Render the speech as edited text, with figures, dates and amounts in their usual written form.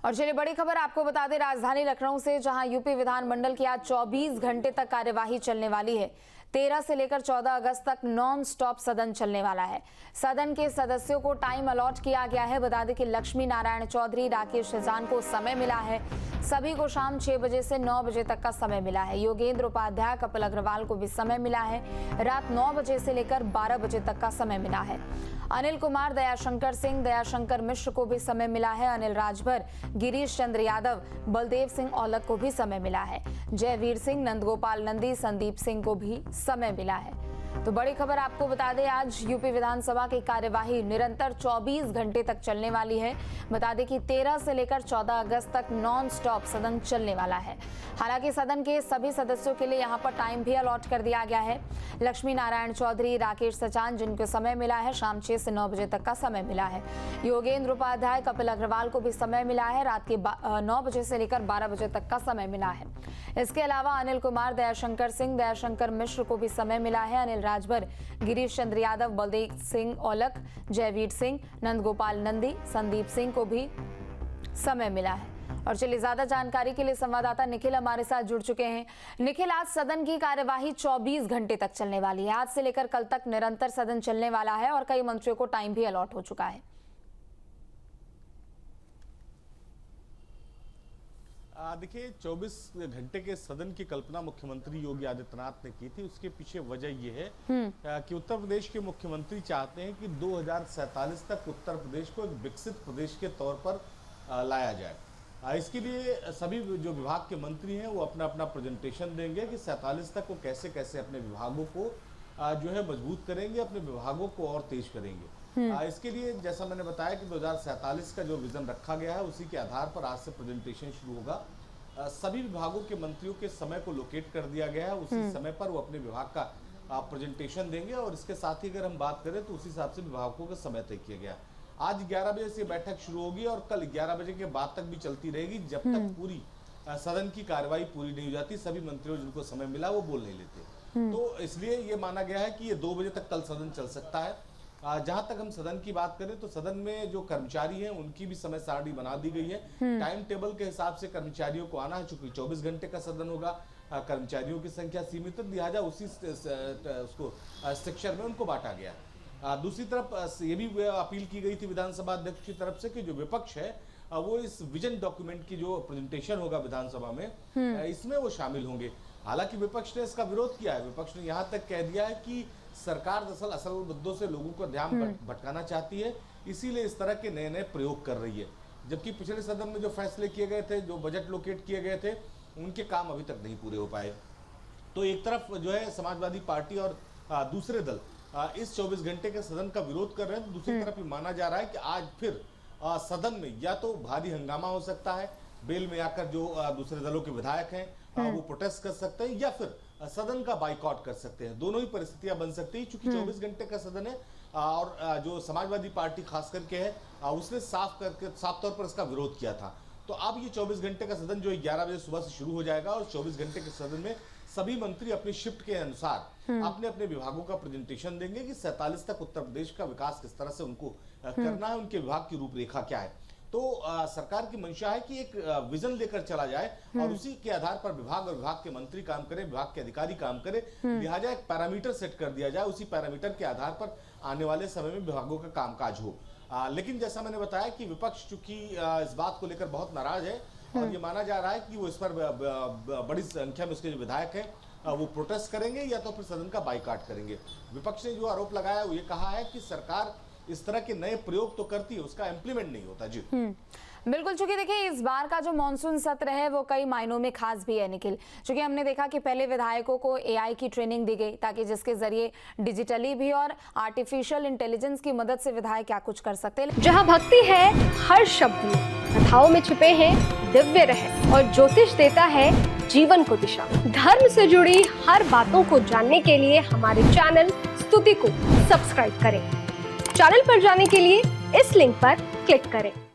और चलिए बड़ी खबर आपको बता दें राजधानी लखनऊ से, जहां यूपी विधानमंडल की आज 24 घंटे तक कार्यवाही चलने वाली है। 13 से लेकर 14 अगस्त तक नॉन स्टॉप सदन चलने वाला है। सदन के सदस्यों को टाइम अलॉट किया गया है। बता दें कि लक्ष्मी नारायण चौधरी, राकेश सजान को समय मिला है। सभी को शाम 6 बजे से 9 बजे तक का समय मिला है। योगेंद्र उपाध्याय, कपिल अग्रवाल को भी समय मिला है। रात 9 बजे से लेकर 12 बजे तक का समय मिला है। अनिल कुमार, दयाशंकर सिंह, दयाशंकर मिश्र को भी समय मिला है। अनिल राजभर, गिरीश चंद्र यादव, बलदेव सिंह औलख को भी समय मिला है। जयवीर सिंह, नंदगोपाल नंदी, संदीप सिंह को भी समय मिला है। तो बड़ी खबर आपको बता दें, आज यूपी विधानसभा की कार्यवाही निरंतर 24 घंटे तक चलने वाली है। बता दें कि 13 से लेकर 14 अगस्त तक नॉन स्टॉप सदन चलने वाला है। हालांकि सदन के सभी सदस्यों के लिए यहां पर टाइम भी अलॉट कर दिया गया है। लक्ष्मी नारायण चौधरी, राकेश सचान, जिनको समय मिला है, शाम 6 से 9 बजे तक का समय मिला है। योगेंद्र उपाध्याय, कपिल अग्रवाल को भी समय मिला है। रात के 9 बजे से लेकर 12 बजे तक का समय मिला है। इसके अलावा अनिल कुमार, दयाशंकर सिंह, दयाशंकर मिश्र को भी समय मिला है। अनिल राजभर, गिरीश चंद्र यादव, बलदेव सिंह औलख, जयवीर सिंह, नंदगोपाल नंदी, संदीप सिंह को भी समय मिला है। और चलिए ज्यादा जानकारी के लिए संवाददाता निखिल हमारे साथ जुड़ चुके हैं। निखिल, आज सदन की कार्यवाही 24 घंटे तक चलने वाली है। आज से लेकर कल तक निरंतर सदन चलने वाला है और कई मंत्रियों को टाइम भी अलॉट हो चुका है। देखिए, 24 घंटे के सदन की कल्पना मुख्यमंत्री योगी आदित्यनाथ ने की थी। उसके पीछे वजह यह है कि उत्तर प्रदेश के मुख्यमंत्री चाहते हैं कि 2047 तक उत्तर प्रदेश को एक विकसित प्रदेश के तौर पर लाया जाए। इसके लिए सभी जो विभाग के मंत्री हैं वो अपना अपना प्रेजेंटेशन देंगे कि 47 तक वो कैसे कैसे अपने विभागों को जो है मजबूत करेंगे, अपने विभागों को और तेज करेंगे। इसके लिए जैसा मैंने बताया कि 2047 का जो विजन रखा गया है, उसी के आधार पर आज से प्रेजेंटेशन शुरू होगा। सभी विभागों के मंत्रियों के समय को लोकेट कर दिया गया है। उसी समय पर वो अपने विभाग का प्रेजेंटेशन देंगे और इसके साथ ही अगर हम बात करें तो उसी हिसाब से विभागों का समय तय किया गया। आज 11 बजे से बैठक शुरू होगी और कल 11 बजे के बाद तक भी चलती रहेगी, जब तक पूरी सदन की कार्यवाही पूरी नहीं हो जाती। सभी मंत्रियों जिनको समय मिला वो बोल नहीं लेते। तो इसलिए ये माना गया है कि ये 2 बजे तक कल सदन चल सकता है। जहां तक हम सदन की बात करें तो सदन में जो कर्मचारी हैं उनकी भी समय सारणी बना दी गई है। टाइम टेबल के हिसाब से कर्मचारियों को आना है। चूंकि 24 घंटे का सदन होगा, कर्मचारियों की संख्या सीमित है, लिहाजा उसी उसको सेक्शन में उनको बांटा गया। दूसरी तरफ ये भी अपील की गई थी विधानसभा अध्यक्ष की तरफ से कि जो विपक्ष है वो इस विजन डॉक्यूमेंट की जो प्रेजेंटेशन होगा विधानसभा में, इसमें वो शामिल होंगे। हालांकि विपक्ष ने इसका विरोध किया है। विपक्ष ने यहाँ तक कह दिया है कि सरकार दरअसल असल मुद्दों से लोगों को ध्यान भटकाना चाहती है, इसीलिए इस तरह के नए नए प्रयोग कर रही है। जबकि पिछले सदन में जो फैसले किए गए थे, जो बजट लोकेट किए गए थे, उनके काम अभी तक नहीं पूरे हो पाए। तो एक तरफ जो है समाजवादी पार्टी और दूसरे दल इस 24 घंटे के सदन का विरोध कर रहे हैं, तो दूसरी तरफ ये माना जा रहा है कि आज फिर सदन में या तो भारी हंगामा हो सकता है, बेल में आकर जो दूसरे दलों के विधायक हैं वो प्रोटेस्ट कर सकते हैं, या फिर सदन का बाइकआउट कर सकते हैं। दोनों ही परिस्थितियां बन सकती है। चूंकि 24 घंटे का सदन है और जो समाजवादी पार्टी खास करके है उसने साफ तौर पर इसका विरोध किया था। तो अब ये 24 घंटे का सदन जो 11 बजे सुबह से शुरू हो जाएगा और 24 घंटे के सदन में सभी मंत्री अपनी शिफ्ट के अनुसार अपने अपने विभागों का प्रेजेंटेशन देंगे कि 47 तक उत्तर प्रदेश का विकास किस तरह से उनको करना है, उनके विभाग की रूपरेखा क्या है। तो सरकार की मंशा है कि एक विजन लेकर चला जाए और उसी के आधार पर विभाग और विभाग के मंत्री काम करें, विभाग के अधिकारी काम करें। लिहाजा एक पैरामीटर सेट कर दिया जाए, उसी पैरामीटर के आधार पर आने वाले समय में विभागों का कामकाज हो। लेकिन जैसा मैंने बताया कि विपक्ष चूंकि इस बात को लेकर बहुत नाराज है और ये माना जा रहा है कि वो इस पर बड़ी संख्या में उसके जो विधायक हैं वो प्रोटेस्ट करेंगे या तो फिर सदन का बाइकआउट करेंगे। विपक्ष ने जो आरोप लगाया वो ये कहा है कि सरकार इस तरह के नए प्रयोग तो करती है, उसका इम्प्लीमेंट नहीं होता। जी बिल्कुल, चूंकि देखिए इस बार का जो मॉनसून सत्र है वो कई मायनों में खास भी है निखिल। चूंकि हमने देखा कि पहले विधायकों को एआई की ट्रेनिंग दी गई ताकि जिसके जरिए डिजिटली भी और आर्टिफिशियल इंटेलिजेंस की मदद से विधायक क्या कुछ कर सकते हैं। जहां भक्ति है हर शब्द में, कथाओं में छिपे हैं दिव्य रहस्य और ज्योतिष देता है जीवन को दिशा। धर्म से जुड़ी हर बातों को जानने के लिए हमारे चैनल स्तुति को सब्सक्राइब करें। चैनल पर जाने के लिए इस लिंक पर क्लिक करें।